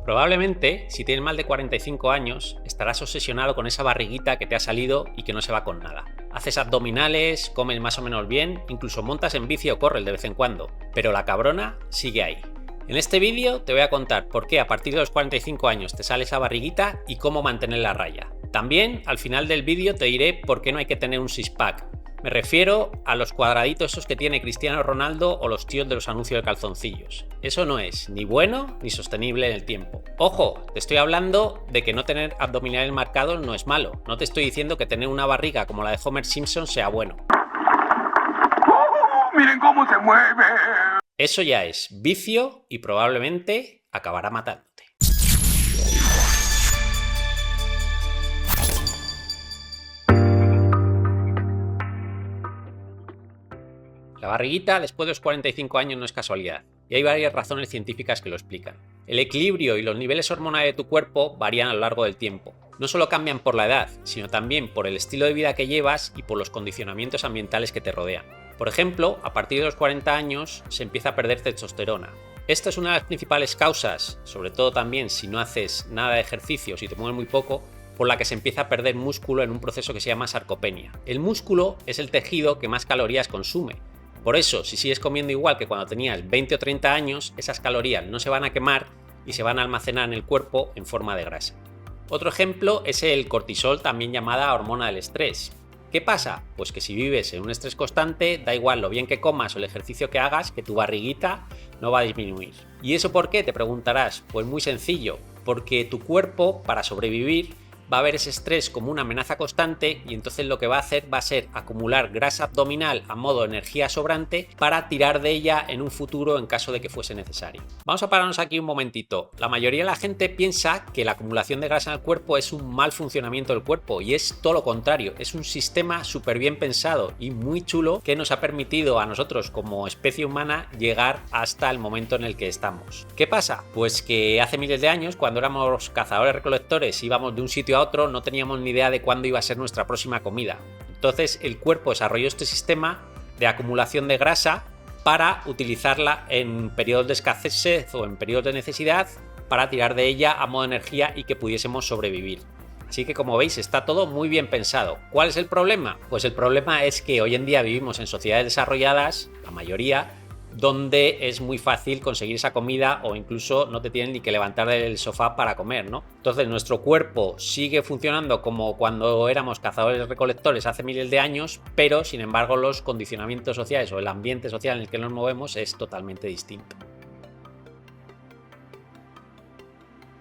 Probablemente, si tienes más de 45 años, estarás obsesionado con esa barriguita que te ha salido y que no se va con nada. Haces abdominales, comes más o menos bien, incluso montas en bici o corres de vez en cuando, pero la cabrona sigue ahí. En este vídeo te voy a contar por qué a partir de los 45 años te sale esa barriguita y cómo mantener la raya. También al final del vídeo te diré por qué no hay que tener un six-pack. Me refiero a los cuadraditos esos que tiene Cristiano Ronaldo o los tíos de los anuncios de calzoncillos. Eso no es ni bueno ni sostenible en el tiempo. Ojo, te estoy hablando de que no tener abdominales marcados no es malo. No te estoy diciendo que tener una barriga como la de Homer Simpson sea bueno. ¡Miren cómo se mueve! Eso ya es vicio y probablemente acabará matándote. La barriguita después de los 45 años no es casualidad, y hay varias razones científicas que lo explican. El equilibrio y los niveles hormonales de tu cuerpo varían a lo largo del tiempo. No solo cambian por la edad, sino también por el estilo de vida que llevas y por los condicionamientos ambientales que te rodean. Por ejemplo, a partir de los 40 años se empieza a perder testosterona. Esta es una de las principales causas, sobre todo también si no haces nada de ejercicio, si te mueves muy poco, por la que se empieza a perder músculo en un proceso que se llama sarcopenia. El músculo es el tejido que más calorías consume. Por eso, si sigues comiendo igual que cuando tenías 20 o 30 años, esas calorías no se van a quemar y se van a almacenar en el cuerpo en forma de grasa. Otro ejemplo es el cortisol, también llamada hormona del estrés. ¿Qué pasa? Pues que si vives en un estrés constante, da igual lo bien que comas o el ejercicio que hagas, que tu barriguita no va a disminuir. ¿Y eso por qué? Te preguntarás. Pues muy sencillo, porque tu cuerpo, para sobrevivir, va a ver ese estrés como una amenaza constante y entonces lo que va a hacer va a ser acumular grasa abdominal a modo de energía sobrante para tirar de ella en un futuro en caso de que fuese necesario. Vamos a pararnos aquí un momentito. La mayoría de la gente piensa que la acumulación de grasa en el cuerpo es un mal funcionamiento del cuerpo y es todo lo contrario. Es un sistema súper bien pensado y muy chulo que nos ha permitido a nosotros como especie humana llegar hasta el momento en el que estamos. ¿Qué pasa? Pues que hace miles de años, cuando éramos cazadores-recolectores, íbamos de un sitio a otro, no teníamos ni idea de cuándo iba a ser nuestra próxima comida. Entonces el cuerpo desarrolló este sistema de acumulación de grasa para utilizarla en periodos de escasez o en periodos de necesidad para tirar de ella a modo de energía y que pudiésemos sobrevivir. Así que como veis está todo muy bien pensado. ¿Cuál es el problema? Pues el problema es que hoy en día vivimos en sociedades desarrolladas, la mayoría, donde es muy fácil conseguir esa comida o incluso no te tienen ni que levantar del sofá para comer, ¿no? Entonces nuestro cuerpo sigue funcionando como cuando éramos cazadores-recolectores hace miles de años, pero sin embargo los condicionamientos sociales o el ambiente social en el que nos movemos es totalmente distinto.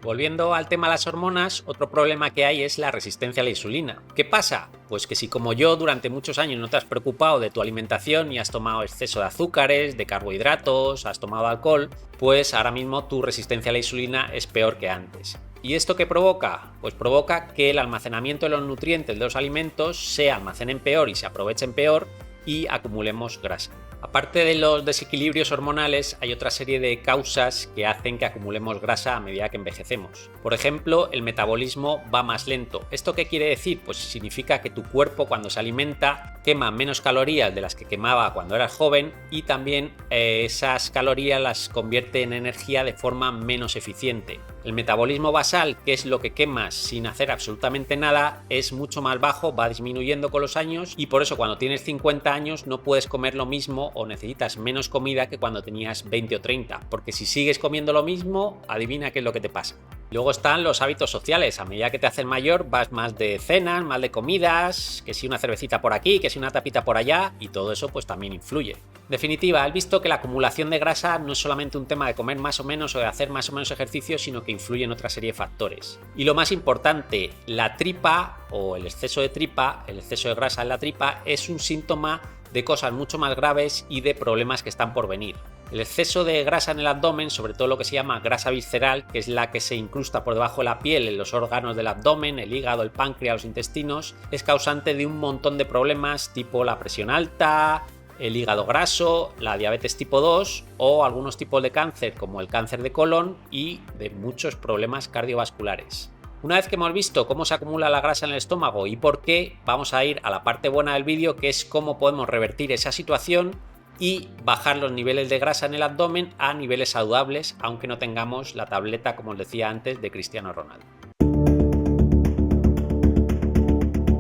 Volviendo al tema de las hormonas, otro problema que hay es la resistencia a la insulina. ¿Qué pasa? Pues que si como yo durante muchos años no te has preocupado de tu alimentación y has tomado exceso de azúcares, de carbohidratos, has tomado alcohol, pues ahora mismo tu resistencia a la insulina es peor que antes. ¿Y esto qué provoca? Pues provoca que el almacenamiento de los nutrientes de los alimentos se almacenen peor y se aprovechen peor y acumulemos grasa. Aparte de los desequilibrios hormonales, hay otra serie de causas que hacen que acumulemos grasa a medida que envejecemos. Por ejemplo, el metabolismo va más lento. ¿Esto qué quiere decir? Pues significa que tu cuerpo cuando se alimenta quema menos calorías de las que quemaba cuando eras joven y también esas calorías las convierte en energía de forma menos eficiente. El metabolismo basal, que es lo que quemas sin hacer absolutamente nada, es mucho más bajo, va disminuyendo con los años y por eso cuando tienes 50 años no puedes comer lo mismo o necesitas menos comida que cuando tenías 20 o 30, porque si sigues comiendo lo mismo, adivina qué es lo que te pasa. Luego están los hábitos sociales. A medida que te haces mayor vas más de cenas, más de comidas, que si una cervecita por aquí, que si una tapita por allá, y todo eso pues también influye. En definitiva, has visto que la acumulación de grasa no es solamente un tema de comer más o menos o de hacer más o menos ejercicio, sino que influye en otra serie de factores. Y lo más importante, la tripa o el exceso de tripa, el exceso de grasa en la tripa, es un síntoma de cosas mucho más graves y de problemas que están por venir. El exceso de grasa en el abdomen, sobre todo lo que se llama grasa visceral, que es la que se incrusta por debajo de la piel en los órganos del abdomen, el hígado, el páncreas, los intestinos, es causante de un montón de problemas tipo la presión alta, el hígado graso, la diabetes tipo 2 o algunos tipos de cáncer como el cáncer de colon y de muchos problemas cardiovasculares. Una vez que hemos visto cómo se acumula la grasa en el estómago y por qué, vamos a ir a la parte buena del vídeo, que es cómo podemos revertir esa situación y bajar los niveles de grasa en el abdomen a niveles saludables, aunque no tengamos la tableta, como os decía antes, de Cristiano Ronaldo.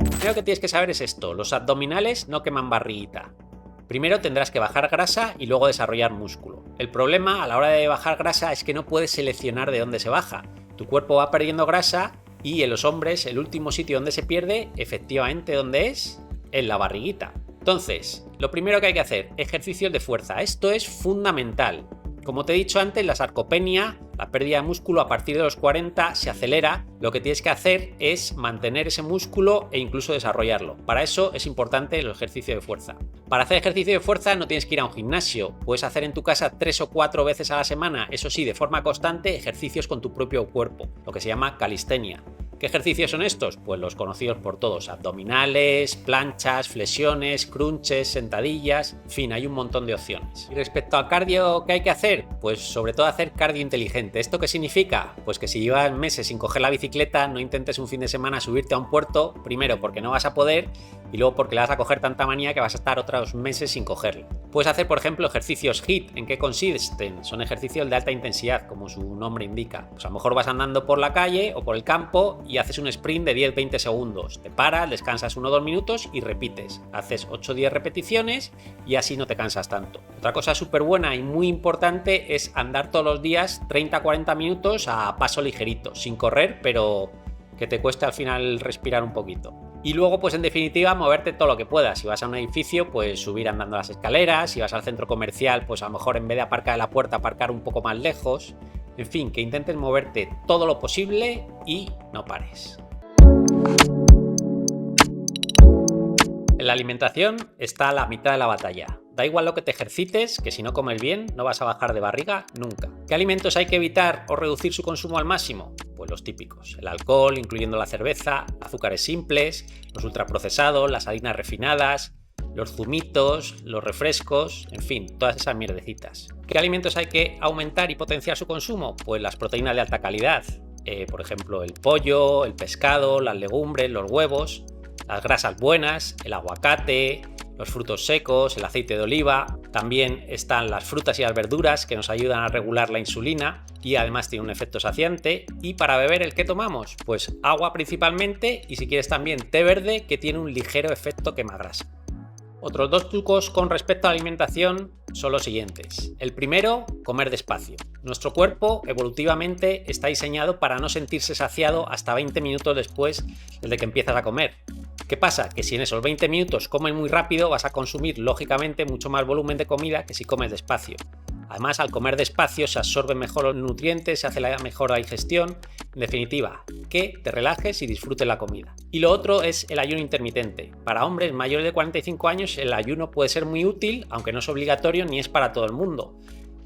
Lo primero que tienes que saber es esto: los abdominales no queman barriguita. Primero tendrás que bajar grasa y luego desarrollar músculo. El problema a la hora de bajar grasa es que no puedes seleccionar de dónde se baja. Tu cuerpo va perdiendo grasa y en los hombres el último sitio donde se pierde, efectivamente, ¿dónde es? En la barriguita. Entonces, lo primero que hay que hacer, ejercicios de fuerza. Esto es fundamental. Como te he dicho antes, la sarcopenia, la pérdida de músculo a partir de los 40 se acelera. Lo que tienes que hacer es mantener ese músculo e incluso desarrollarlo. Para eso es importante el ejercicio de fuerza. Para hacer ejercicio de fuerza no tienes que ir a un gimnasio. Puedes hacer en tu casa 3 o 4 veces a la semana, eso sí, de forma constante, ejercicios con tu propio cuerpo, lo que se llama calistenia. ¿Qué ejercicios son estos? Pues los conocidos por todos: abdominales, planchas, flexiones, crunches, sentadillas, en fin, hay un montón de opciones. Y respecto al cardio, ¿qué hay que hacer? Pues sobre todo hacer cardio inteligente. ¿Esto qué significa? Pues que si llevas meses sin coger la bicicleta, no intentes un fin de semana subirte a un puerto, primero porque no vas a poder y luego porque le vas a coger tanta manía que vas a estar otros meses sin cogerla. Puedes hacer, por ejemplo, ejercicios HIIT. ¿En qué consisten? Son ejercicios de alta intensidad, como su nombre indica. Pues a lo mejor vas andando por la calle o por el campo y haces un sprint de 10-20 segundos. Te paras, descansas 1 o 2 minutos y repites. Haces 8 o 10 repeticiones y así no te cansas tanto. Otra cosa súper buena y muy importante es andar todos los días 30-40 minutos a paso ligerito, sin correr, pero que te cueste al final respirar un poquito. Y luego, pues en definitiva, moverte todo lo que puedas. Si vas a un edificio, pues subir andando las escaleras. Si vas al centro comercial, pues a lo mejor en vez de aparcar en la puerta, aparcar un poco más lejos. En fin, que intentes moverte todo lo posible y no pares. En la alimentación está la mitad de la batalla. Da igual lo que te ejercites, que si no comes bien no vas a bajar de barriga nunca. ¿Qué alimentos hay que evitar o reducir su consumo al máximo? Pues los típicos: el alcohol, incluyendo la cerveza, azúcares simples, los ultraprocesados, las harinas refinadas, los zumitos, los refrescos, en fin, todas esas mierdecitas. ¿Qué alimentos hay que aumentar y potenciar su consumo? Pues las proteínas de alta calidad, por ejemplo el pollo, el pescado, las legumbres, los huevos, las grasas buenas, el aguacate, los frutos secos, el aceite de oliva. También están las frutas y las verduras, que nos ayudan a regular la insulina y además tienen un efecto saciante. Y para beber, ¿el qué tomamos? Pues agua principalmente, y si quieres también té verde, que tiene un ligero efecto quemagrasa. Otros 2 trucos con respecto a la alimentación son los siguientes. El primero, comer despacio. Nuestro cuerpo evolutivamente está diseñado para no sentirse saciado hasta 20 minutos después de que empiezas a comer. ¿Qué pasa? Que si en esos 20 minutos comes muy rápido, vas a consumir lógicamente mucho más volumen de comida que si comes despacio. Además, al comer despacio se absorben mejor los nutrientes, se hace mejor la digestión. En definitiva, que te relajes y disfrutes la comida. Y lo otro es el ayuno intermitente. Para hombres mayores de 45 años el ayuno puede ser muy útil, aunque no es obligatorio ni es para todo el mundo.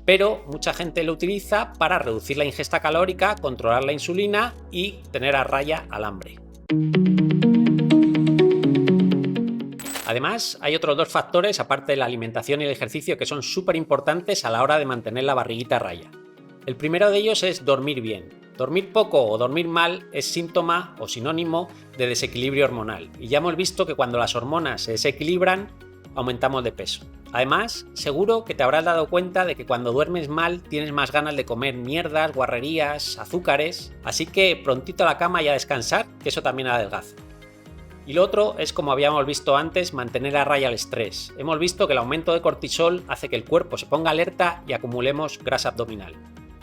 Pero mucha gente lo utiliza para reducir la ingesta calórica, controlar la insulina y tener a raya al hambre. Además, hay otros 2 factores, aparte de la alimentación y el ejercicio, que son súper importantes a la hora de mantener la barriguita a raya. El primero de ellos es dormir bien. Dormir poco o dormir mal es síntoma o sinónimo de desequilibrio hormonal. Y ya hemos visto que cuando las hormonas se desequilibran, aumentamos de peso. Además, seguro que te habrás dado cuenta de que cuando duermes mal tienes más ganas de comer mierdas, guarrerías, azúcares. Así que prontito a la cama y a descansar, que eso también adelgaza. Y lo otro es, como habíamos visto antes, mantener a raya el estrés. Hemos visto que el aumento de cortisol hace que el cuerpo se ponga alerta y acumulemos grasa abdominal.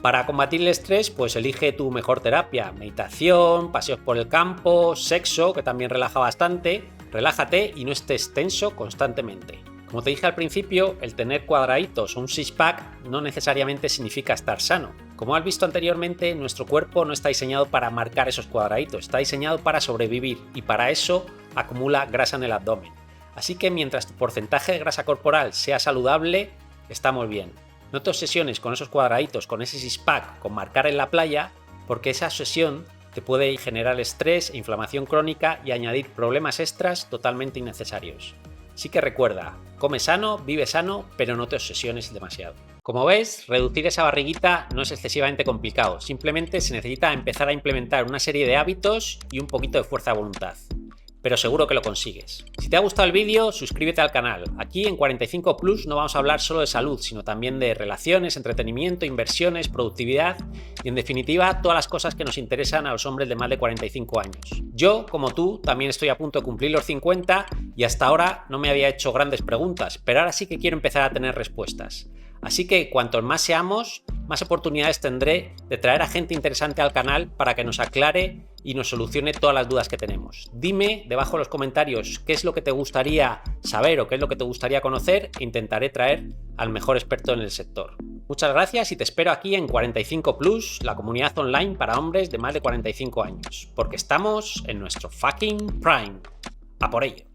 Para combatir el estrés, pues elige tu mejor terapia: meditación, paseos por el campo, sexo, que también relaja bastante. Relájate y no estés tenso constantemente. Como te dije al principio, el tener cuadraditos o un six-pack no necesariamente significa estar sano. Como has visto anteriormente, nuestro cuerpo no está diseñado para marcar esos cuadraditos, está diseñado para sobrevivir y para eso acumula grasa en el abdomen. Así que mientras tu porcentaje de grasa corporal sea saludable, estamos bien. No te obsesiones con esos cuadraditos, con ese six-pack, con marcar en la playa, porque esa obsesión te puede generar estrés e inflamación crónica y añadir problemas extras totalmente innecesarios. Así que recuerda, come sano, vive sano, pero no te obsesiones demasiado. Como ves, reducir esa barriguita no es excesivamente complicado, simplemente se necesita empezar a implementar una serie de hábitos y un poquito de fuerza de voluntad. pero seguro que lo consigues. Si te ha gustado el vídeo, suscríbete al canal. Aquí en 45 Plus no vamos a hablar solo de salud, sino también de relaciones, entretenimiento, inversiones, productividad y en definitiva todas las cosas que nos interesan a los hombres de más de 45 años. Yo, como tú, también estoy a punto de cumplir los 50 y hasta ahora no me había hecho grandes preguntas, pero ahora sí que quiero empezar a tener respuestas. Así que cuantos más seamos, más oportunidades tendré de traer a gente interesante al canal para que nos aclare y nos solucione todas las dudas que tenemos. Dime debajo en los comentarios qué es lo que te gustaría saber o qué es lo que te gustaría conocer e intentaré traer al mejor experto en el sector. Muchas gracias y te espero aquí en 45 Plus, la comunidad online para hombres de más de 45 años, porque estamos en nuestro fucking prime. ¡A por ello!